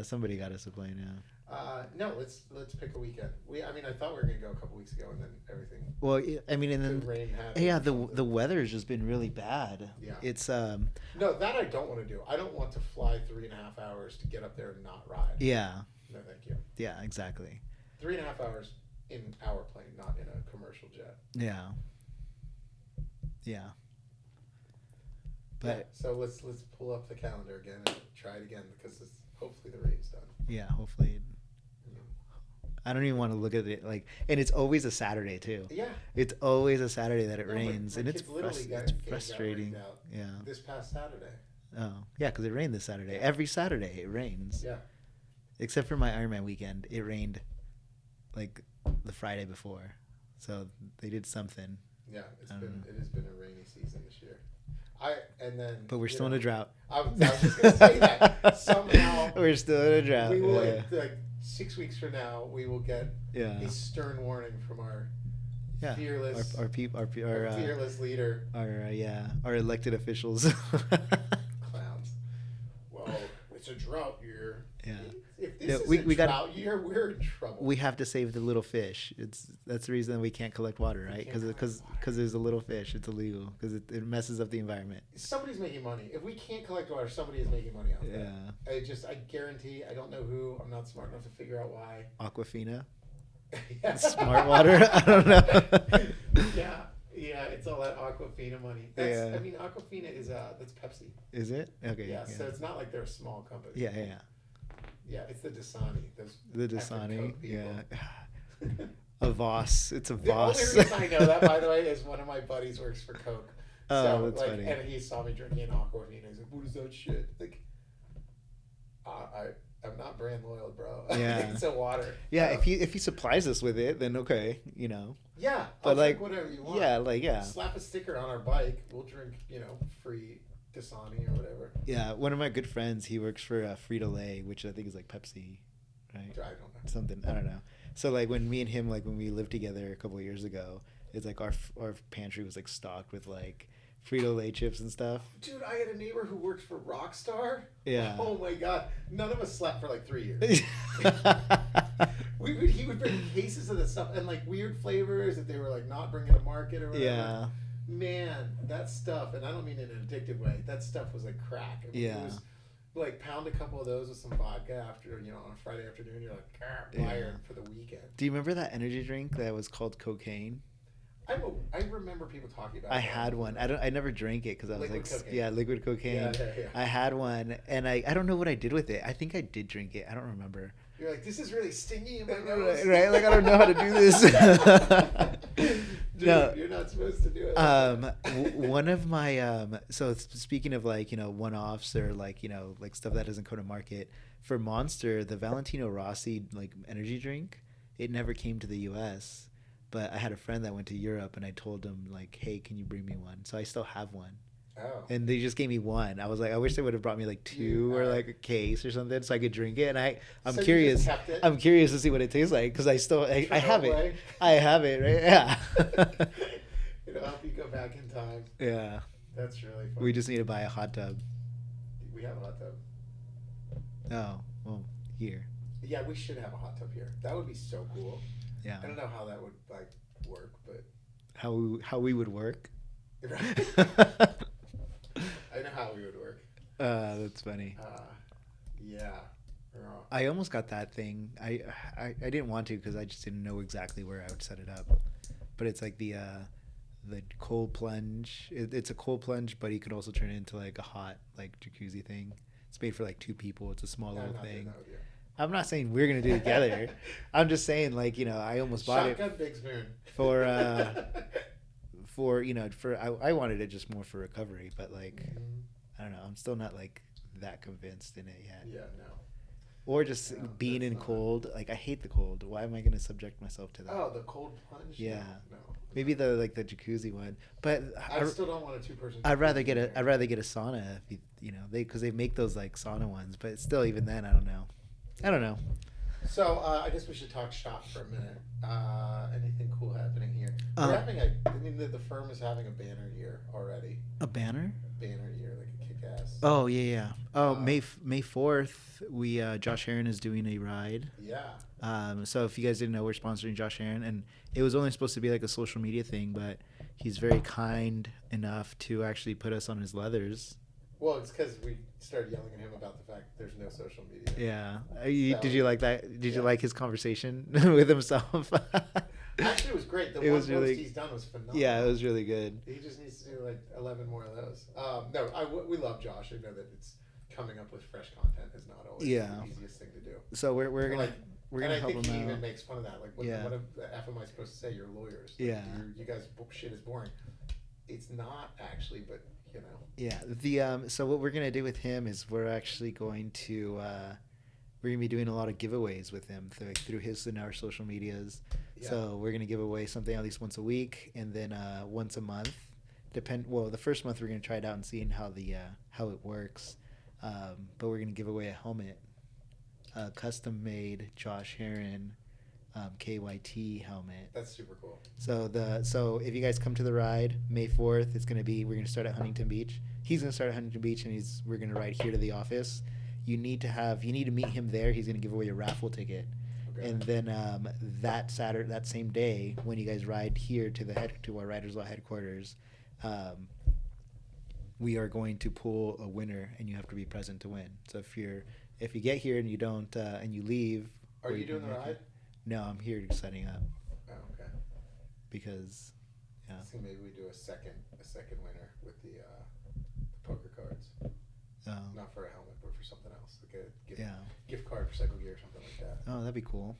Somebody got us a plane. Yeah. No, let's pick a weekend. I thought we were gonna go a couple weeks ago, and then everything. Well, I mean, and then rain happened. Yeah, the weather has just been really bad. Yeah. It's No, that I don't want to do. I don't want to fly 3.5 hours to get up there and not ride. Yeah. No, thank you. Yeah, exactly. 3.5 hours in our plane, not in a commercial jet. Yeah. Yeah. But so let's pull up the calendar again and try it again, because hopefully the rain's done. Yeah, hopefully. I don't even want to look at it and it's always a Saturday too. Yeah. It's always a Saturday that it rains, and it's frustrating. Yeah. This past Saturday. Oh, yeah, because it rained this Saturday. Every Saturday it rains. Yeah. Except for my Ironman weekend, it rained like the Friday before, so they did something. Yeah, it has been a rainy season this year. But we're still in a drought. I was just going to say that. Somehow we're still in a drought. We will, like 6 weeks from now, we will get a stern warning from our fearless, our fearless leader, our elected officials. Clowns. Well, it's a drought year. Yeah. If this is a drought year, we're in trouble. We have to save the little fish. That's the reason we can't collect water, right? Because there's a little fish. It's illegal because it messes up the environment. Somebody's making money. If we can't collect water, somebody is making money off that. I guarantee. I don't know who. I'm not smart enough to figure out why. Aquafina. Smart water. I don't know. Yeah, it's all that Aquafina money. I mean, Aquafina is that's Pepsi. Is it? Okay. Yeah, so it's not like they're a small company. Yeah. Yeah, it's the Dasani. The Dasani, yeah. A Voss. It's a Voss. The only reason I know that, by the way, is one of my buddies works for Coke. Oh, that's funny. And he saw me drinking Aquafina. He's like, "What is that shit?" Like, I'm not brand loyal, bro. Yeah. It's a water. Yeah, if he supplies us with it, then okay, Yeah, But I'll like, drink whatever you want. yeah. Slap a sticker on our bike. We'll drink, free Dasani or whatever. Yeah, one of my good friends, he works for Frito-Lay, which I think is like Pepsi, right? I don't know. Something, I don't know. So like when me and him, like when we lived together a couple of years ago, it's like our pantry was like stocked with like Frito-Lay chips and stuff. Dude, I had a neighbor who worked for Rockstar. Yeah. Oh my god. None of us slept for like 3 years. He would bring cases of this stuff and like weird flavors that they were like not bringing to market or whatever. Yeah. Man, that stuff, and I don't mean in an addictive way, that stuff was like crack. I mean, Yeah. It was like pound a couple of those with some vodka after, on a Friday afternoon, you're like, wired for the weekend. Do you remember that energy drink that was called cocaine? I remember people talking about it. I had one. I never drank it because I was Liquid like, cocaine. yeah, liquid cocaine. Yeah. I had one, and I don't know what I did with it. I think I did drink it. I don't remember. You're like, this is really stingy in my nose. Right? Like I don't know how to do this. Dude, No. you're not supposed to do it. One of my so speaking of like one-offs or like like stuff that doesn't go to market, for Monster, the Valentino Rossi like energy drink, it never came to the U.S. But I had a friend that went to Europe, and I told him like, hey, can you bring me one? So I still have one. Oh. And they just gave me one. I was like, I wish they would have brought me like two or like a case or something so I could drink it. And I'm So curious. You just kept it? I'm curious to see what it tastes like because I have it. I have it, right? Yeah. It'll help you go back in time. Yeah. That's really funny. We just need to buy a hot tub. We have a hot tub. Oh, well, here. Yeah, we should have a hot tub here. That would be so cool. Yeah. I don't know how that would like work, but how we would work. Right. I know how we would work. That's funny. Yeah. I almost got that thing. I didn't want to because I just didn't know exactly where I would set it up. But it's like the cold plunge. It's a cold plunge, but you could also turn it into like a hot like jacuzzi thing. It's made for like 2 people. It's a small little thing. I'm not saying we're gonna do it together. I'm just saying like I almost bought Shotgun Big Spoon for I wanted it just more for recovery, but like I don't know. I'm still not like that convinced in it yet. Yeah, no. Or just being in cold. Like I hate the cold. Why am I gonna subject myself to that? Oh, the cold plunge. Yeah. No. Maybe the jacuzzi one, but I still don't want a 2-person. I'd rather get a sauna if because they make those like sauna ones, but still even then I don't know. So I guess we should talk shop for a minute. Anything cool happening here? We're having the firm is having a banner year already. A banner? Banner year, like a kick-ass. Oh yeah. Oh, May 4th, we Josh Heron is doing a ride. Yeah. So if you guys didn't know, we're sponsoring Josh Heron, and it was only supposed to be like a social media thing, but he's very kind enough to actually put us on his leathers. Well, it's because we started yelling at him about the fact that there's no social media. Yeah. Did you like that? Did you like his conversation with himself? Actually, it was great. The it one was really, post he's done was phenomenal. Yeah, it was really good. He just needs to do like 11 more of those. We love Josh. I know that it's coming up with fresh content is not always the easiest thing to do. So we're gonna help him out. And I think he even makes fun of that. Like, what the F am I supposed to say? You're lawyers. Like, you guys shit is boring. It's not actually, but Yeah. So what we're gonna do with him is we're actually going to be doing a lot of giveaways with him through his and our social medias. Yeah. So we're gonna give away something at least once a week, and then once a month. The first month we're gonna try it out and see how it works. But we're gonna give away a helmet, a custom made Josh Heron KYT helmet. That's super cool. So if you guys come to the ride May 4th, we're gonna start at Huntington Beach. He's gonna start at Huntington Beach, and we're gonna ride here to the office. You need to meet him there. He's gonna give away a raffle ticket. Okay. And then that same day, when you guys ride here to our RiderzLaw headquarters, we are going to pull a winner, and you have to be present to win. So if you get here and you don't and you leave, are you doing the ride? No, I'm here setting up. Oh, okay. Because I think maybe we do a second winner with the poker cards. Oh. Not for a helmet, but for something else, like a gift card for Cycle Gear or something like that. Oh, that'd be cool.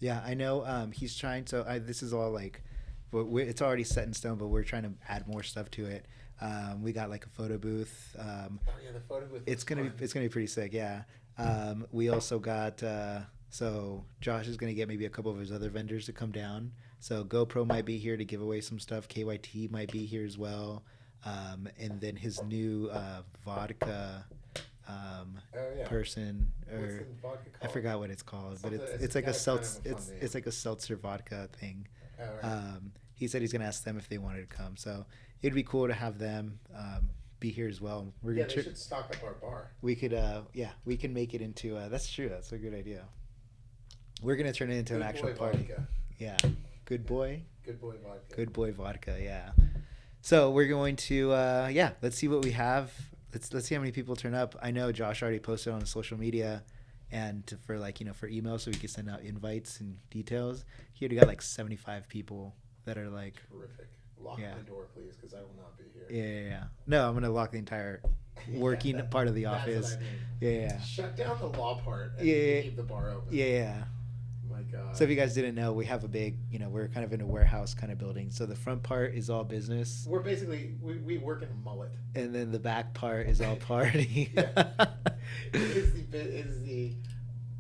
Yeah, I know. He's trying. So this is all like, it's already set in stone, but we're trying to add more stuff to it. We got like a photo booth. The photo booth. It's gonna be pretty sick. Yeah. We also got so Josh is gonna get maybe a couple of his other vendors to come down. So GoPro might be here to give away some stuff. KYT might be here as well. And then his new vodka person, or I forgot what it's called, but it's like a it's like a seltzer vodka thing. Oh, right. He said he's gonna ask them if they wanted to come, so it'd be cool to have them be here as well. They should stock up our bar. We could we can make it into that's true. That's a good idea. We're gonna turn it into an actual party. Vodka. Yeah, good boy. Good boy vodka. Good boy vodka. Yeah. So we're going to let's see what we have. Let's see how many people turn up. I know Josh already posted on social media, and for email, so we can send out invites and details. He already got like 75 people that are like terrific. Lock my door, please, because I will not be here. Yeah. No, I'm gonna lock the entire working part of the office. That's what I mean. Yeah. Shut down the law part and leave the bar open. Yeah. My God. So if you guys didn't know, we have a big, we're kind of in a warehouse kind of building. So the front part is all business. We're basically, we work in a mullet. And then the back part is all party. It is the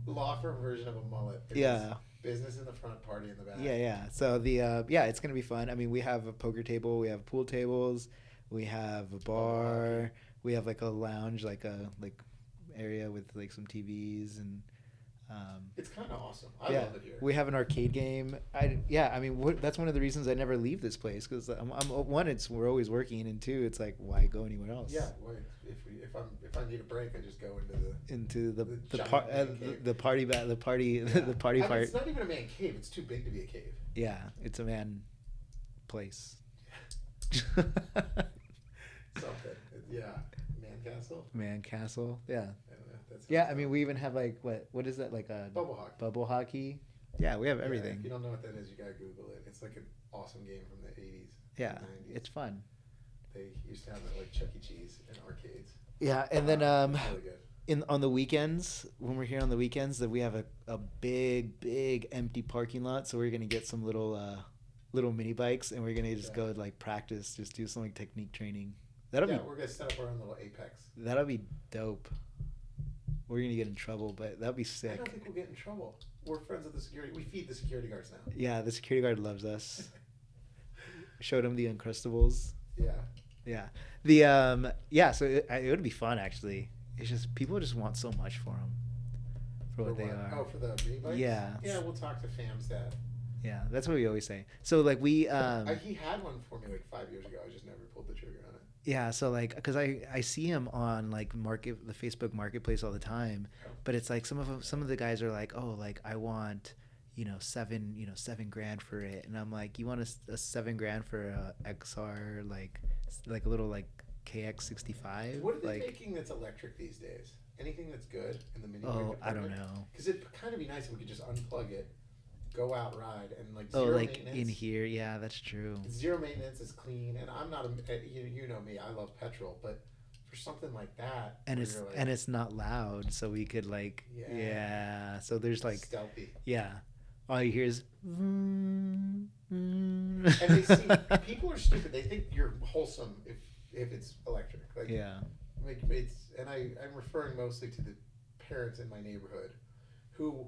law firm version of a mullet. It's business in the front, party in the back. Yeah. So it's going to be fun. I mean, we have a poker table, we have pool tables, we have a bar, we have like a lounge, like area with like some TVs and it's kind of awesome. I love it here. We have an arcade game. That's one of the reasons I never leave this place, because one, we're always working, and two, it's like, why go anywhere else? Yeah, if I need a break, I just go into the party part. It's not even a man cave. It's too big to be a cave. Yeah, it's a man place. Something. Yeah, man castle. Yeah. I mean, we even have like what is that, like a bubble hockey? Yeah, we have everything. Yeah, if you don't know what that is, you gotta Google it. It's like an awesome game from the 80s. Yeah, 90s. It's fun. They used to have that like Chuck E. Cheese in arcades. Yeah, and then really good. on the weekends, when we're here on the weekends, that we have a big empty parking lot, so we're gonna get some little mini bikes, and we're gonna just go like practice, just do some like technique training. We're gonna set up our own little apex. That'll be dope. We're gonna get in trouble, but that'd be sick. I don't think we'll get in trouble. We're friends with the security. We feed the security guards now. Yeah, the security guard loves us. Showed him the Uncrustables. Yeah. So it would be fun, actually. It's just people just want so much for them, for what they are. Oh, for the mini bikes? Yeah. Yeah, we'll talk to Fam's dad. Yeah, that's what we always say. So like we he had one for me like 5 years ago. I just never pulled the trigger on it. Yeah, so like, because I see him on like the Facebook Marketplace all the time, but it's like some of the guys are like, oh, like I want $7,000 for it, and I'm like, you want a $7,000 for a XR like a little like KX65? What are they like, making that's electric these days? Anything that's good in the mini? Oh, I don't know. Because it'd kind of be nice if we could just unplug it, go out, ride, and like zero maintenance. In here, yeah, that's true. Zero maintenance is clean, and I'm not you know me, I love petrol, but for something like that, and it's not loud, so we could like so there's like stealthy. Yeah, all you hear is and they see people are stupid. They think you're wholesome if it's electric. Like I'm referring mostly to the parents in my neighborhood who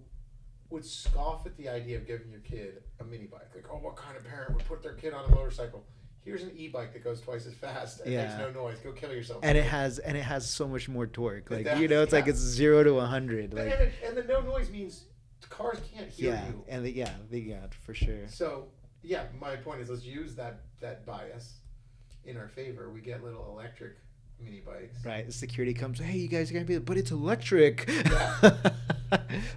would scoff at the idea of giving your kid a mini bike. Like, oh, what kind of parent would put their kid on a motorcycle? Here's an e-bike that goes twice as fast and makes no noise. Go kill yourself. And it has so much more torque. Like it's like it's 0 to 100. Like, and the no noise means the cars can't hear you. And for sure. So my point is, let's use that bias in our favor. We get little electric mini bikes. Right. The security comes. Hey, you guys are gonna be, but it's electric. Yeah.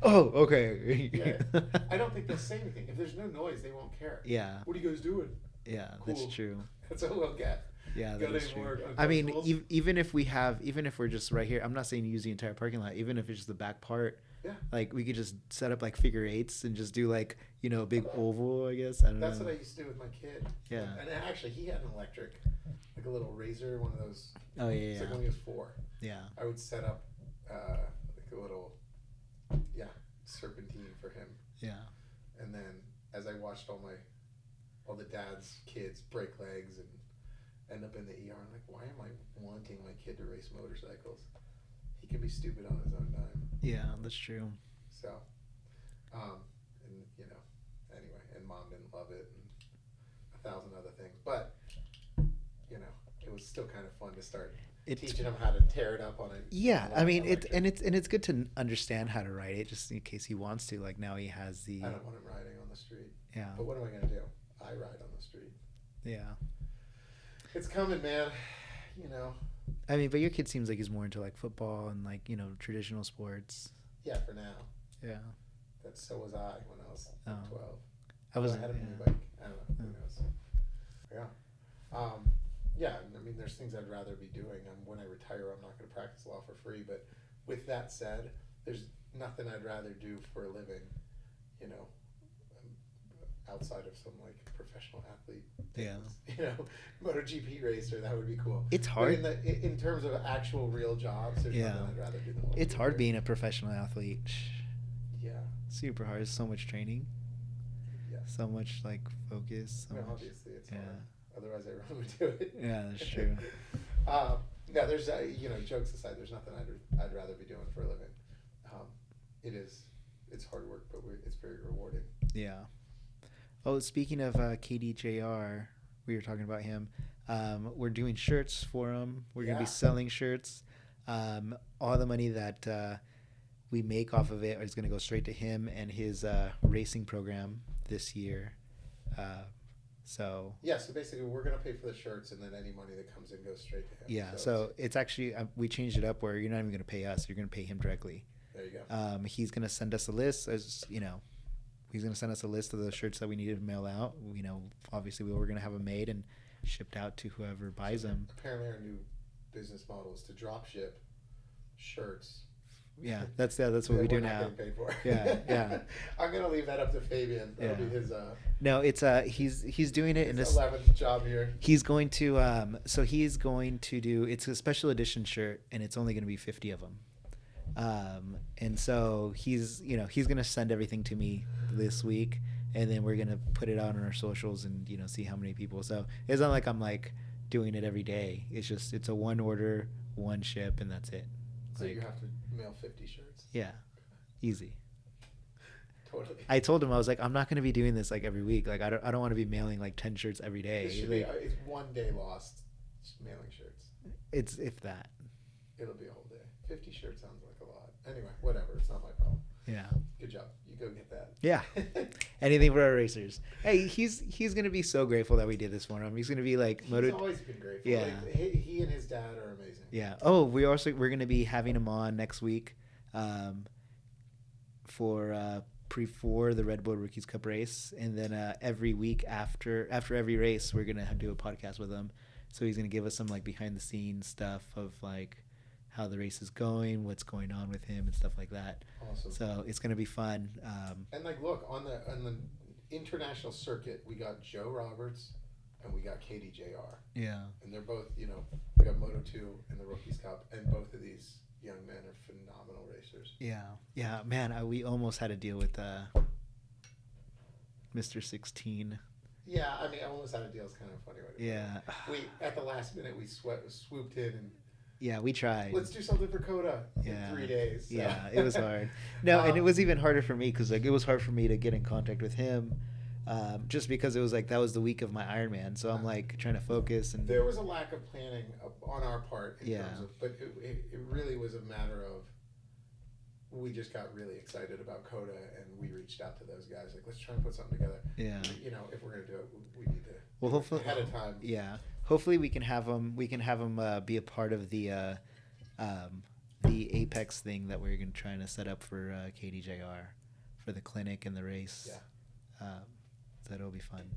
Oh, okay. Yeah. I don't think they'll say anything. If there's no noise, they won't care. Yeah. What are you guys doing? Yeah, cool. That's true. That's what we'll get. Yeah, that is true. I mean, even if we're just right here, I'm not saying use the entire parking lot. Even if it's just the back part, like we could just set up like figure eights and just do like a big oval. I guess That's what I used to do with my kid. Yeah. And actually, he had an electric, like a little Razor, one of those. Oh yeah. It's like when he was 4. Yeah. I would set up like a little, serpentine for him. Yeah. And then as I watched all the dad's kids break legs end up in the ER. I'm like, why am I wanting my kid to race motorcycles? He can be stupid on his own dime. Yeah, that's true. So, and anyway, and mom didn't love it, and 1,000 other things. But it was still kind of fun to start teaching him how to tear it up on it. Yeah, I mean, it's good to understand how to ride it, just in case he wants to. Like now he has the. I don't want him riding on the street. Yeah. But what am I gonna do? I ride on the street. Yeah. It's coming, man. I mean, but your kid seems like he's more into like football and like traditional sports. Yeah, for now. Yeah. So was I when I was 12. I was. I had a mini bike. I don't know. Who knows? Yeah. Yeah. I mean, there's things I'd rather be doing. When I retire, I'm not going to practice law for free. But with that said, there's nothing I'd rather do for a living. Outside of some like professional athlete. Yeah. MotoGP racer, that would be cool. It's hard. But in terms of actual real jobs, there's nothing I'd rather do than what it's hard being a professional athlete. Yeah. Super hard. So much training. Yeah. So much like focus. Obviously it's hard. Otherwise everyone would do it. Yeah, that's true. No, there's jokes aside, there's nothing I'd rather be doing for a living. It's hard work, but it's very rewarding. Yeah. Oh, speaking of KDJR, we were talking about him. We're doing shirts for him. We're going to be selling shirts. All the money that we make off of it is going to go straight to him and his racing program this year. So basically we're going to pay for the shirts, and then any money that comes in goes straight to him. Yeah, so it's actually, we changed it up where you're not even going to pay us. You're going to pay him directly. There you go. He's going to send us a list, he's going to send us a list of the shirts that we need to mail out. Obviously we're going to have them made and shipped out to whoever buys them. Apparently our new business model is to drop ship shirts. Yeah, that's what we do now. Paid for. Yeah. I'm going to leave that up to Fabian. That'll be his. No, it's he's doing it in his 11th job here. He's going to do. It's a special edition shirt, and it's only going to be 50 of them. And so he's going to send everything to me this week, and then we're going to put it out on our socials and, see how many people. So it's not like I'm like doing it every day. It's a one order, one ship, and that's it. So you have to mail 50 shirts. Yeah. Easy. Totally. I told him, I was like, I'm not going to be doing this like every week. Like I don't want to be mailing like 10 shirts every day. It's one day lost mailing shirts. It's if that. It'll be a whole day. 50 shirts sounds like a lot. Anyway, whatever. It's not my problem. Yeah. Good job. You go get that. Yeah. Anything for our racers. Hey, he's going to be so grateful that we did this for him. He's going to be like... He's always been grateful. Yeah. Like, he and his dad are amazing. Yeah. Oh, we're going to be having him on next week for the RedBud RookiesCup race. And then every week after every race, we're going to do a podcast with him. So he's going to give us some like behind the scenes stuff of like how the race is going, what's going on with him and stuff like that. Awesome. So it's going to be fun. And like, look, on the international circuit, we got Joe Roberts and we got KDJR. Yeah. And they're both, we got Moto2 and the Rookies Cup, and both of these young men are phenomenal racers. Yeah. Yeah, man, we almost had to deal with Mr. 16. Yeah, I mean, I almost had a deal. It's kind of funny. Yeah. At the last minute, we swooped in and... Yeah, we tried. Let's do something for COTA in 3 days. So. Yeah, it was hard. No, and it was even harder for me because like it was hard for me to get in contact with him, just because it was like that was the week of my Ironman. So I'm like trying to focus and. There was a lack of planning on our part in terms of, but it really was a matter of. We just got really excited about COTA and we reached out to those guys like, let's try and put something together. Yeah. If we're gonna do it, we need to. Well, hopefully ahead of time. Yeah. Hopefully we can have him. We can have him be a part of the Apex thing that we're going to try to set up for KDJR for the clinic and the race. Yeah. So that'll be fun.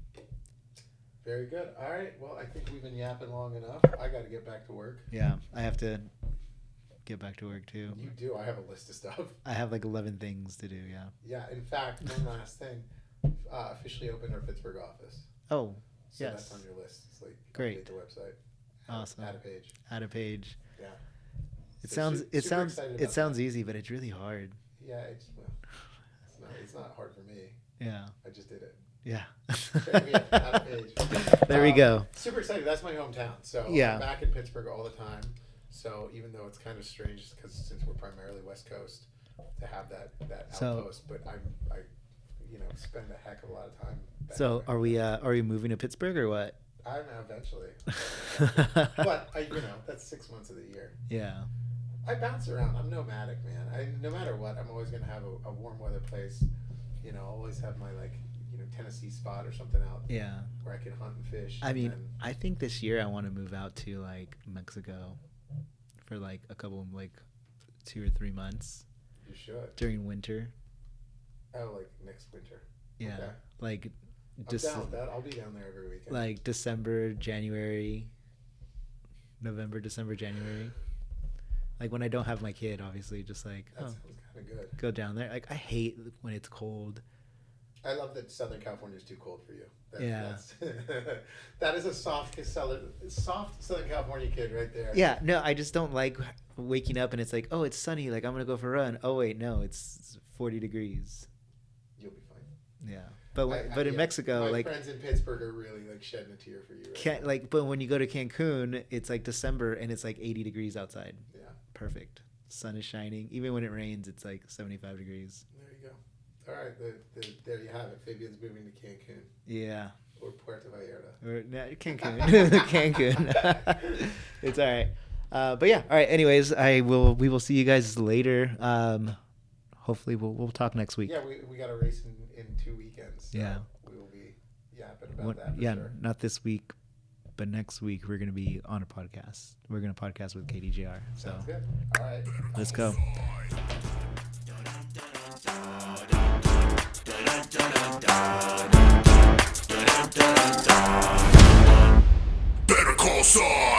Very good. All right. Well, I think we've been yapping long enough. I got to get back to work. Yeah, I have to get back to work too. You do. I have a list of stuff. I have like 11 things to do. Yeah. Yeah. In fact, one last thing. Officially opened our Pittsburgh office. Oh. So yes. That's on your list. It's like great. Update the website. Awesome. Add a page. Add a page. Yeah. It sounds easy, but it's really hard. Yeah, it's not hard for me. Yeah. I just did it. Yeah. Yeah, Adam Page. There we go. Super excited. That's my hometown. So Yeah. I'm back in Pittsburgh all the time. So even though it's kind of strange, because since we're primarily West Coast, to have that outpost, but I spend a heck of a lot of time. So are we moving to Pittsburgh or what? I'm eventually, but that's 6 months of the year. Yeah. I bounce around. I'm nomadic, man. No matter what, I'm always gonna have a warm weather place. I'll always have my Tennessee spot or something out. Yeah. Where I can hunt and fish. I mean, I think this year I want to move out to like Mexico for like a couple 2 or 3 months. You should. During winter. Oh, like next winter. Yeah. Okay. Like I'm down with that. I'll be down there every weekend. Like December, January, November, December, January. Like when I don't have my kid, obviously, just like that sounds kind of good. Go down there. Like I hate when it's cold. I love that Southern California is too cold for you. That is a soft Southern California kid right there. Yeah, no, I just don't like waking up and it's like, oh, it's sunny. Like I'm gonna go for a run. Oh wait, no, it's 40 degrees. You'll be fine. Yeah, but in Mexico, my friends in Pittsburgh are really like shedding a tear for you. Right now. But when you go to Cancun, it's like December and it's like 80 degrees outside. Yeah. Perfect. Sun is shining. Even when it rains, it's like 75 degrees. There you go. All right, there you have it. Fabian's moving to Cancun. Yeah. Or Puerto Vallarta. Or Cancun. Cancun. It's all right. But yeah. All right. Anyways, we will see you guys later. Hopefully we'll talk next week. Yeah, we got a race in 2 weekends. So yeah. We will be yapping about that. Yeah. Sure. Not this week, but next week we're gonna be on a podcast. We're gonna podcast with KDJR. So. Sounds good. All right. Let's go. Better call Saul.